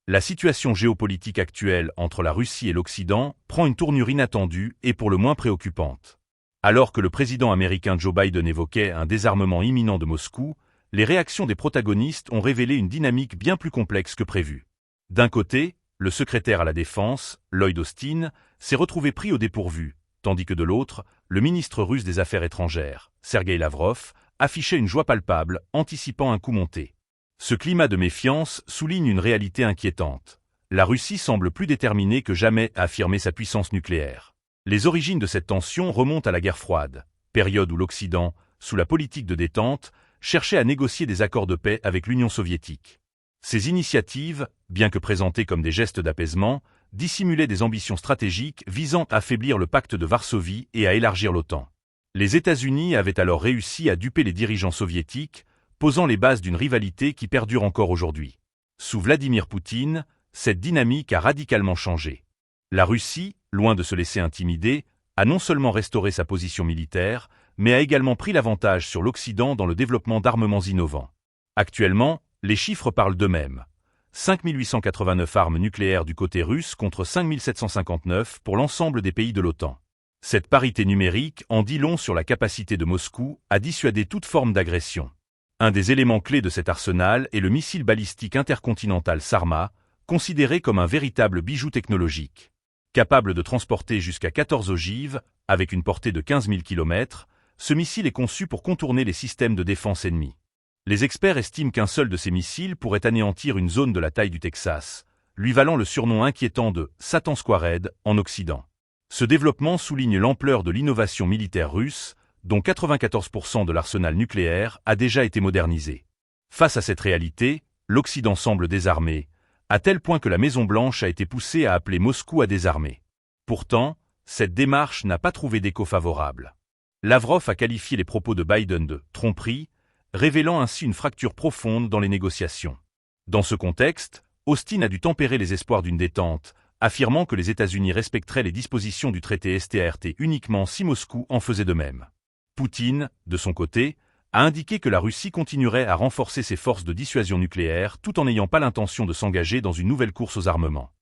La situation géopolitique actuelle entre la Russie et l'Occident prend une tournure inattendue et pour le moins préoccupante. Alors que le président américain Joe Biden évoquait un désarmement imminent de Moscou, les réactions des protagonistes ont révélé une dynamique bien plus complexe que prévu. D'un côté, le secrétaire à la Défense, Lloyd Austin, s'est retrouvé pris au dépourvu, tandis que de l'autre, le ministre russe des Affaires étrangères, Sergueï Lavrov, affichait une joie palpable, anticipant un coup monté. Ce climat de méfiance souligne une réalité inquiétante. La Russie semble plus déterminée que jamais à affirmer sa puissance nucléaire. Les origines de cette tension remontent à la guerre froide, période où l'Occident, sous la politique de détente, cherchait à négocier des accords de paix avec l'Union soviétique. Ces initiatives, bien que présentées comme des gestes d'apaisement, dissimulaient des ambitions stratégiques visant à affaiblir le pacte de Varsovie et à élargir l'OTAN. Les États-Unis avaient alors réussi à duper les dirigeants soviétiques, posant les bases d'une rivalité qui perdure encore aujourd'hui. Sous Vladimir Poutine, cette dynamique a radicalement changé. La Russie, loin de se laisser intimider, a non seulement restauré sa position militaire, mais a également pris l'avantage sur l'Occident dans le développement d'armements innovants. Actuellement, les chiffres parlent d'eux-mêmes. 5 889 armes nucléaires du côté russe contre 5 759 pour l'ensemble des pays de l'OTAN. Cette parité numérique en dit long sur la capacité de Moscou à dissuader toute forme d'agression. Un des éléments clés de cet arsenal est le missile balistique intercontinental Sarmat, considéré comme un véritable bijou technologique. Capable de transporter jusqu'à 14 ogives, avec une portée de 15 000 km, ce missile est conçu pour contourner les systèmes de défense ennemis. Les experts estiment qu'un seul de ces missiles pourrait anéantir une zone de la taille du Texas, lui valant le surnom inquiétant de « Satan Squared » en Occident. Ce développement souligne l'ampleur de l'innovation militaire russe, dont 94% de l'arsenal nucléaire a déjà été modernisé. Face à cette réalité, l'Occident semble désarmé, à tel point que la Maison-Blanche a été poussée à appeler Moscou à désarmer. Pourtant, cette démarche n'a pas trouvé d'écho favorable. Lavrov a qualifié les propos de Biden de « tromperie », révélant ainsi une fracture profonde dans les négociations. Dans ce contexte, Austin a dû tempérer les espoirs d'une détente, affirmant que les États-Unis respecteraient les dispositions du traité START uniquement si Moscou en faisait de même. Poutine, de son côté, a indiqué que la Russie continuerait à renforcer ses forces de dissuasion nucléaire tout en n'ayant pas l'intention de s'engager dans une nouvelle course aux armements.